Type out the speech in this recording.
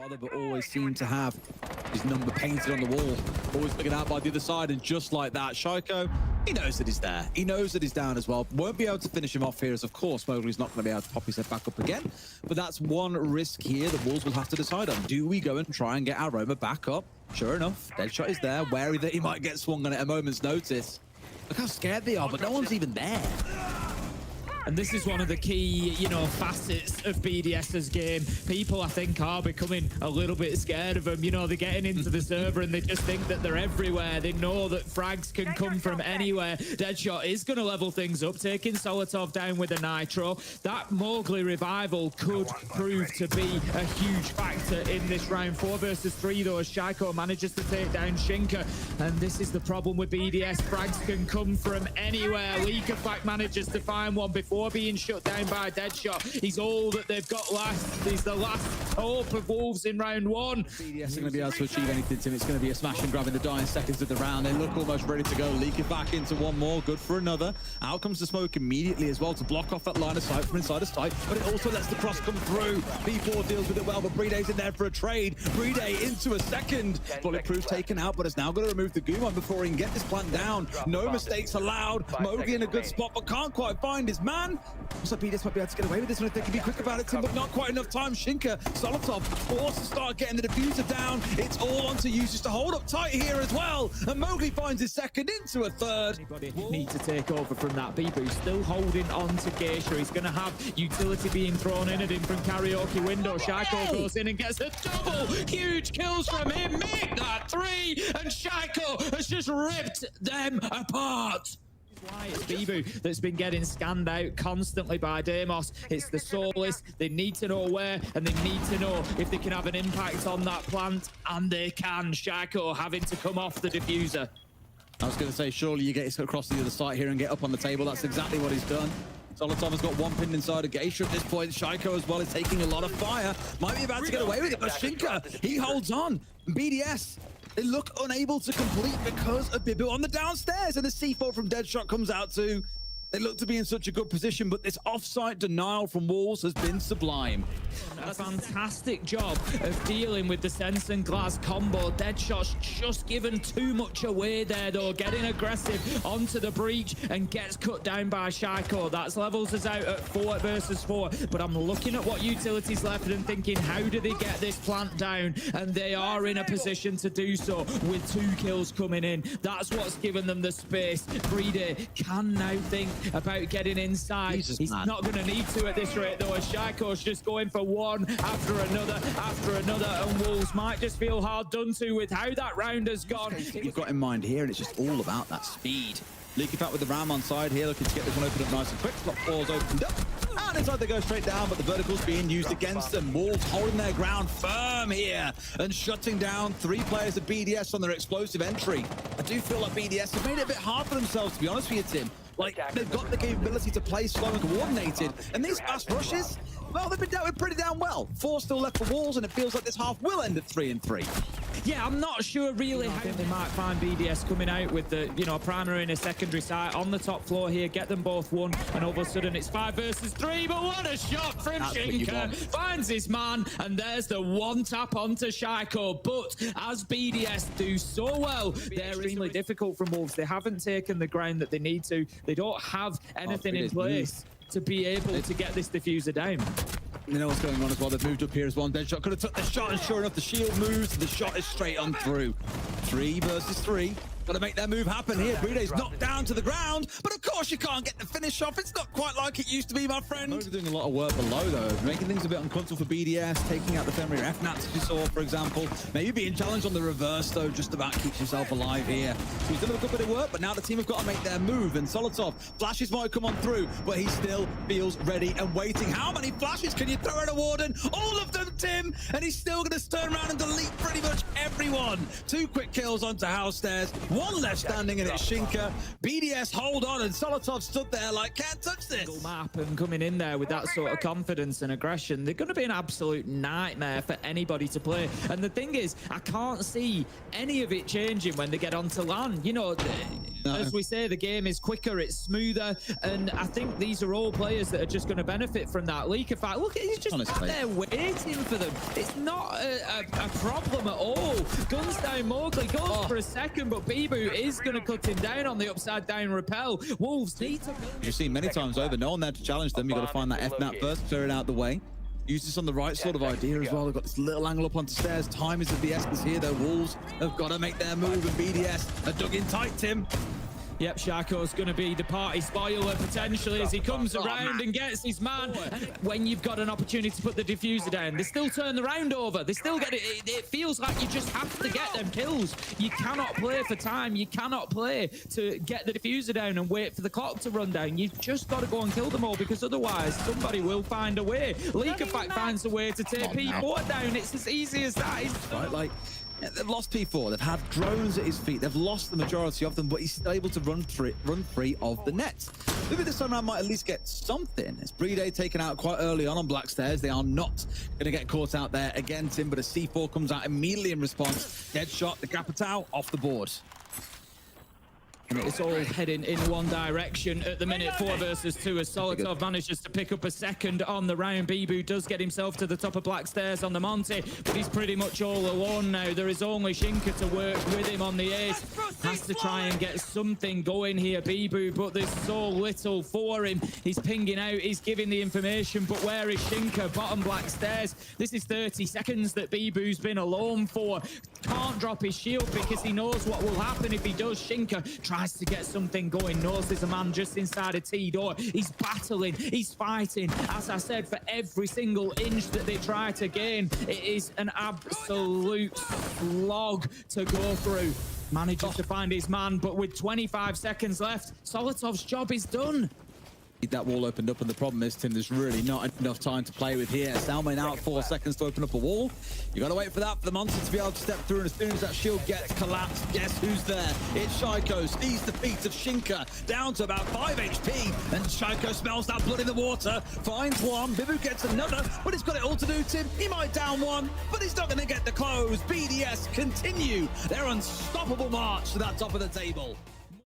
father, but always seemed to have his number painted on the wall. Always looking out by the other side, and just like that, SHAIIKO, he knows that he's there. He knows that he's down as well. Won't be able to finish him off here, as of course Mowgli's not going to be able to pop his head back up again. But that's one risk here the Wolves will have to decide on. Do we go and try and get our Roma back up? Sure enough, Deadshot is there, wary that he might get swung on at a moment's notice. Look how scared they are, but no one's even there. And this is one of the key, facets of BDS's game. People, I think, are becoming a little bit scared of them. They're getting into the server and they just think that they're everywhere. They know that frags can come from anywhere. Deadshot is going to level things up, taking Solotov down with a nitro. That Mowgli revival could prove to be a huge factor in this round 4 versus 3, though, as SHAIIKO manages to take down SHAIIKO. And this is the problem with BDS. Frags can come from anywhere. Leakerfact manages to find one before being shut down by Deadshot. He's all that they've got left. He's the last hope of Wolves in round 1. BDS are going to be able to achieve anything, Tim. It's going to be a smash and grab in the dying seconds of the round. They look almost ready to go. Leak it back into one more. Good for another. Out comes the smoke immediately as well to block off that line of sight from inside of sight, but it also lets the cross come through. B4 deals with it well, but Breede's in there for a trade. Breede into a second. Bulletproof taken out, but has now got to remove the Goomon before he can get this plant down. No mistakes allowed. Mowgli in a good spot, but can't quite find his man. Looks like BDS might be able to get away with this one if they can be quick about it, Tim, but not quite enough time. SHAIIKO, Solotov forced to start getting the diffuser down. It's all onto users to hold up tight here as well. And Mowgli finds his second into a third. Anybody need to take over from that. Bibu still holding on to Geisha. He's going to have utility being thrown in at him from karaoke window. SHAIIKO goes in and gets a double. Huge kills from him. Make that 3. And SHAIIKO has just ripped them apart. Why it's Bibu that's been getting scanned out constantly by Deimos. It's the Soulless. They need to know where, and they need to know if they can have an impact on that plant, and they can. SHAIIKO having to come off the diffuser. I was going to say, surely you get across the other side here and get up on the table. That's exactly what he's done. Solotov has got one pinned inside of Geisha at this point. SHAIIKO as well is taking a lot of fire. Might be about to get away with it, but SHAIIKO, he holds on. BDS, they look unable to complete because of Bibu on the downstairs, and the C4 from Deadshot comes out too. They look to be in such a good position, but this off-site denial from Wolves has been sublime. A fantastic job of dealing with the Sense and Glass combo. Deadshot's just given too much away there, though. Getting aggressive onto the breach and gets cut down by SHAIIKO. That's levels us out at 4 versus 4. But I'm looking at what utilities left and thinking, how do they get this plant down? And they are in a position to do so with 2 kills coming in. That's what's given them the space. Breede can now think about getting inside. He's not going to need to at this rate, though, as SHAIIKO's just going for one after another, and Wolves might just feel hard done to with how that round has gone. You've got in mind here, and it's just all about that speed. Leaky Fat with the Ram on side here, looking to get this one opened up nice and quick. Slot 4's opened up, and inside they go straight down, but the vertical's being used against them. Wolves holding their ground firm here and shutting down 3 players of BDS on their explosive entry. I do feel like BDS have made it a bit hard for themselves, to be honest with you, Tim. Like, they've got the capability to play slow and coordinated, and these fast rushes, well, they've been dealt with pretty damn well. 4 still left for Wolves, and it feels like this half will end at 3-3. Yeah, I'm not sure really how they might find BDS coming out with the, primary and a secondary site on the top floor here, get them both one, and all of a sudden it's 5 versus 3, but what a shot from SHAIIKO. Finds his man, and there's the one tap onto SHAIIKO. But as BDS do so well, they're extremely difficult from Wolves. They haven't taken the ground that they need to. They don't have anything in place to be able to get this diffuser down. You know what's going on as well. They've moved up here as well. Deadshot could have took the shot, and sure enough, the shield moves. The shot is straight on through. 3 versus 3. Got to make their move happen here. Breede's knocked down to the ground, but of course you can't get the finish off. It's not quite like it used to be, my friend. They're doing a lot of work below, though, making things a bit uncomfortable for BDS, taking out the Fenrir F-Nats, as you saw, for example. Maybe being challenged on the reverse, though, just about keeps himself alive here. So he's done a good bit of work, but now the team have got to make their move, and Solotov, flashes might come on through, but he still feels ready and waiting. How many flashes can you throw at a Warden? All of them, Tim, and he's still going to turn around and delete pretty much everyone. 2 quick kills onto house stairs, 1 left standing, and it's SHAIIKO. BDS hold on, and Solotov stood there like, can't touch this. Map and coming in there with that sort of confidence and aggression, they're going to be an absolute nightmare for anybody to play. And the thing is, I can't see any of it changing when they get onto LAN. As we say, the game is quicker, it's smoother, and I think these are all players that are just going to benefit from that leaker fight. Look, he's just sat there waiting for them. It's not a problem at all. Guns down Mowgli, goes for a second, but Bibu is going to cut him down on the upside down rappel. Wolves need to... You've seen many times over, no one there to challenge them. You've got to find that F-map first, clear it out the way. Use this on the right sort of idea as well. They've got this little angle up onto stairs. Time is of the essence here, though. Wolves have got to make their move, and BDS are dug in tight, Tim. Yep, SHAIIKO's going to be the party spoiler potentially as he comes around and gets his man. When you've got an opportunity to put the diffuser down, they still turn the round over. They still get it. It feels like you just have to get them kills. You cannot play for time. You cannot play to get the diffuser down and wait for the clock to run down. You've just got to go and kill them all, because otherwise somebody will find a way. Leaker Fact finds a way to take P4 down. It's as easy as that. Right, like... Yeah, they've lost P4, they've had drones at his feet, they've lost the majority of them, but he's still able to run free of the nets. Maybe this time around might at least get something. It's BDS taken out quite early on Black Stairs. They are not going to get caught out there again, Tim, but a C4 comes out immediately in response. Deadshot, the Capitao off the board. And it's all heading in one direction at the minute, 4 versus 2, as Solotov manages to pick up a second on the round. Bibu does get himself to the top of Black Stairs on the Monty, but he's pretty much all alone now. There is only SHAIIKO to work with him on the ace. Has to try and get something going here, Bibu, but there's so little for him. He's pinging out, he's giving the information, but where is SHAIIKO? Bottom Black Stairs. This is 30 seconds that Bibu's been alone for. Can't drop his shield because he knows what will happen if he does. SHAIIKO tries to get something going, knows there's a man just inside a T door. He's battling, he's fighting. As I said, for every single inch that they try to gain, it is an absolute slog to go through. Manages to find his man, but with 25 seconds left, Solotov's job is done. That wall opened up, and the problem is, Tim, there's really not enough time to play with here. Salman now 4 seconds to open up a wall. You got to wait for that, for the monster to be able to step through, and as soon as that shield gets collapsed, guess who's there? It's SHAIIKO. Sees the feet of SHAIIKO down to about 5 HP, and SHAIIKO smells that blood in the water, finds one. Bibu gets another, but he's got it all to do, Tim. He might down one, but he's not going to get the close. BDS continue their unstoppable march to that top of the table.